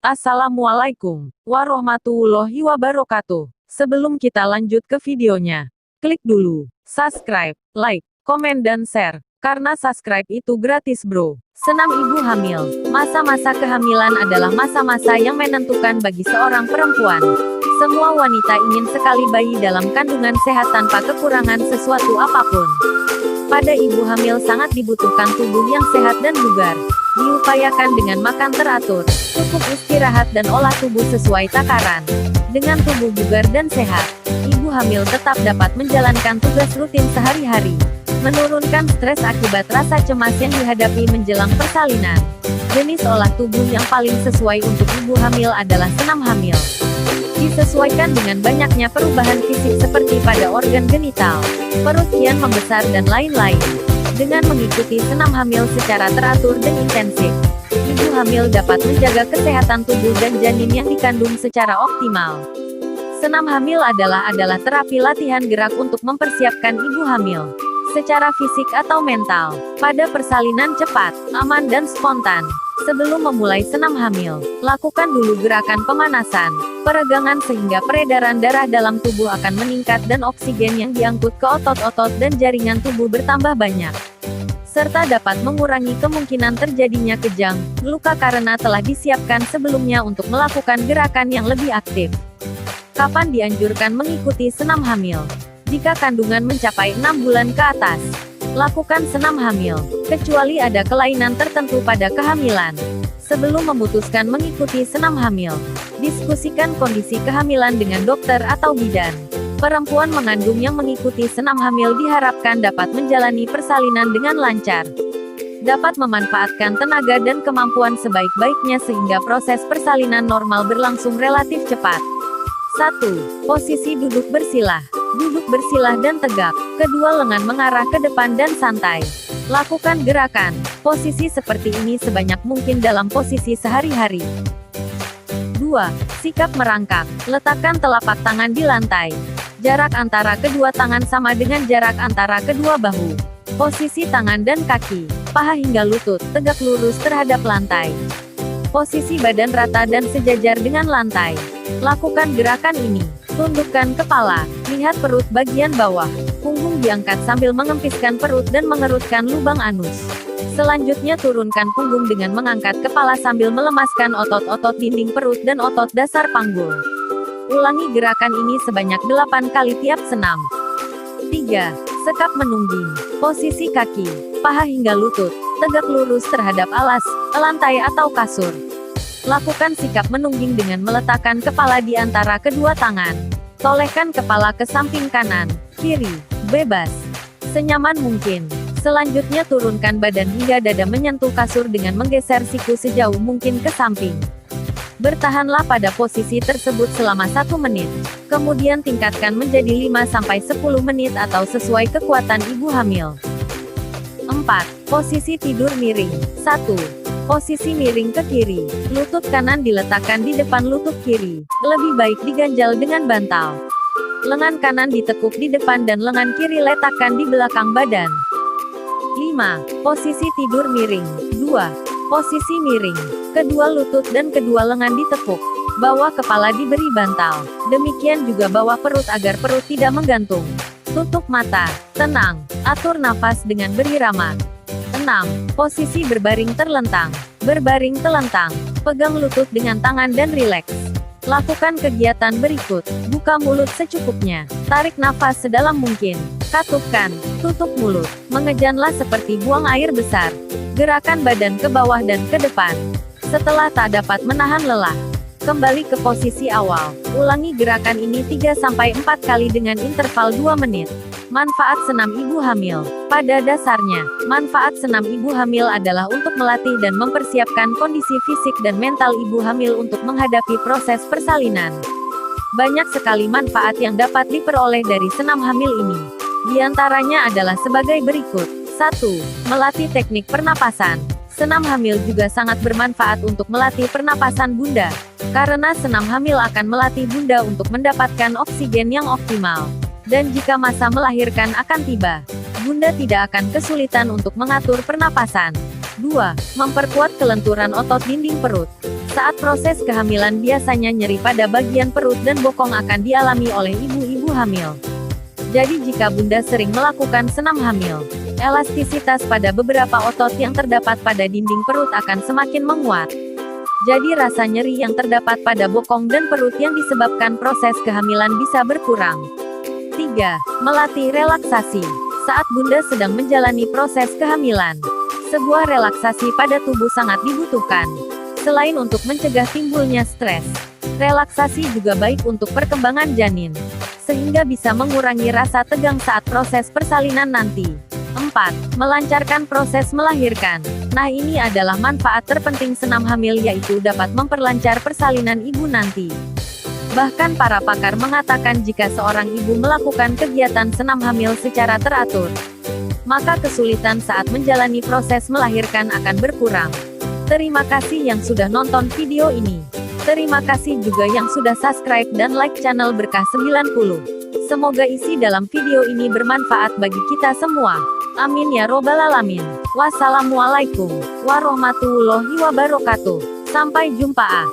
Assalamualaikum warahmatullahi wabarakatuh. Sebelum kita lanjut ke videonya, klik dulu subscribe, like, komen dan share. Karena subscribe itu gratis bro. Senam ibu hamil. Masa-masa kehamilan adalah masa-masa yang menentukan bagi seorang perempuan. Semua wanita ingin sekali bayi dalam kandungan sehat tanpa kekurangan sesuatu apapun. Pada ibu hamil sangat dibutuhkan tubuh yang sehat dan bugar. Diupayakan dengan makan teratur, cukup istirahat dan olah tubuh sesuai takaran. Dengan tubuh bugar dan sehat, ibu hamil tetap dapat menjalankan tugas rutin sehari-hari. Menurunkan stres akibat rasa cemas yang dihadapi menjelang persalinan. Jenis olah tubuh yang paling sesuai untuk ibu hamil adalah senam hamil. Disesuaikan dengan banyaknya perubahan fisik seperti pada organ genital, perut kian membesar dan lain-lain. Dengan mengikuti senam hamil secara teratur dan intensif, ibu hamil dapat menjaga kesehatan tubuh dan janin yang dikandung secara optimal. Senam hamil adalah terapi latihan gerak untuk mempersiapkan ibu hamil secara fisik atau mental pada persalinan cepat, aman dan spontan. Sebelum memulai senam hamil, lakukan dulu gerakan pemanasan, peregangan sehingga peredaran darah dalam tubuh akan meningkat dan oksigen yang diangkut ke otot-otot dan jaringan tubuh bertambah banyak. Serta dapat mengurangi kemungkinan terjadinya kejang, luka karena telah disiapkan sebelumnya untuk melakukan gerakan yang lebih aktif. Kapan dianjurkan mengikuti senam hamil? Jika kandungan mencapai 6 bulan ke atas, lakukan senam hamil, kecuali ada kelainan tertentu pada kehamilan. Sebelum memutuskan mengikuti senam hamil, diskusikan kondisi kehamilan dengan dokter atau bidan. Perempuan mengandung yang mengikuti senam hamil diharapkan dapat menjalani persalinan dengan lancar. Dapat memanfaatkan tenaga dan kemampuan sebaik-baiknya sehingga proses persalinan normal berlangsung relatif cepat. 1. Posisi duduk bersilah. Duduk bersilah dan tegak, kedua lengan mengarah ke depan dan santai. Lakukan gerakan, posisi seperti ini sebanyak mungkin dalam posisi sehari-hari. 2. Sikap merangkak, letakkan telapak tangan di lantai. Jarak antara kedua tangan sama dengan jarak antara kedua bahu. Posisi tangan dan kaki, paha hingga lutut, tegak lurus terhadap lantai. Posisi badan rata dan sejajar dengan lantai. Lakukan gerakan ini. Tundukkan kepala, lihat perut bagian bawah. Punggung diangkat sambil mengempiskan perut dan mengerutkan lubang anus. Selanjutnya turunkan punggung dengan mengangkat kepala sambil melemaskan otot-otot dinding perut dan otot dasar panggul. Ulangi gerakan ini sebanyak 8 kali tiap senam. 3. Sekap menungging. Posisi kaki, paha hingga lutut, tegak lurus terhadap alas, lantai atau kasur. Lakukan sikap menungging dengan meletakkan kepala di antara kedua tangan. Tolehkan kepala ke samping kanan, kiri, bebas, senyaman mungkin. Selanjutnya turunkan badan hingga dada menyentuh kasur dengan menggeser siku sejauh mungkin ke samping. Bertahanlah pada posisi tersebut selama 1 menit. Kemudian tingkatkan menjadi 5-10 menit atau sesuai kekuatan ibu hamil. 4. Posisi tidur miring. 1. Posisi miring ke kiri. Lutut kanan diletakkan di depan lutut kiri. Lebih baik diganjal dengan bantal. Lengan kanan ditekuk di depan dan lengan kiri letakkan di belakang badan. 5. Posisi tidur miring. 2. Posisi miring. Kedua lutut dan kedua lengan ditekuk. Bawah kepala diberi bantal. Demikian juga bawah perut agar perut tidak menggantung. Tutup mata. Tenang. Atur nafas dengan berirama. 6. Posisi berbaring terlentang. Berbaring telentang. Pegang lutut dengan tangan dan rileks. Lakukan kegiatan berikut. Buka mulut secukupnya. Tarik nafas sedalam mungkin. Katupkan. Tutup mulut. Mengejanlah seperti buang air besar. Gerakan badan ke bawah dan ke depan. Setelah tak dapat menahan lelah, kembali ke posisi awal. Ulangi gerakan ini 3-4 kali dengan interval 2 menit. Manfaat senam ibu hamil. Pada dasarnya, manfaat senam ibu hamil adalah untuk melatih dan mempersiapkan kondisi fisik dan mental ibu hamil untuk menghadapi proses persalinan. Banyak sekali manfaat yang dapat diperoleh dari senam hamil ini. Di antaranya adalah sebagai berikut. 1. Melatih teknik pernapasan. Senam hamil juga sangat bermanfaat untuk melatih pernapasan bunda. Karena senam hamil akan melatih bunda untuk mendapatkan oksigen yang optimal. Dan jika masa melahirkan akan tiba, bunda tidak akan kesulitan untuk mengatur pernapasan. 2. Memperkuat kelenturan otot dinding perut. Saat proses kehamilan biasanya nyeri pada bagian perut dan bokong akan dialami oleh ibu-ibu hamil. Jadi jika Bunda sering melakukan senam hamil, elastisitas pada beberapa otot yang terdapat pada dinding perut akan semakin menguat. Jadi rasa nyeri yang terdapat pada bokong dan perut yang disebabkan proses kehamilan bisa berkurang. 3. Melatih relaksasi. Saat Bunda sedang menjalani proses kehamilan, sebuah relaksasi pada tubuh sangat dibutuhkan. Selain untuk mencegah timbulnya stres, relaksasi juga baik untuk perkembangan janin, sehingga bisa mengurangi rasa tegang saat proses persalinan nanti. 4. Melancarkan proses melahirkan. Nah, ini adalah manfaat terpenting senam hamil, yaitu dapat memperlancar persalinan ibu nanti. Bahkan para pakar mengatakan jika seorang ibu melakukan kegiatan senam hamil secara teratur, maka kesulitan saat menjalani proses melahirkan akan berkurang. Terima kasih yang sudah nonton video ini. Terima kasih juga yang sudah subscribe dan like channel Berkah 90. Semoga isi dalam video ini bermanfaat bagi kita semua. Amin ya robbal alamin. Wassalamualaikum warahmatullahi wabarakatuh. Sampai jumpa.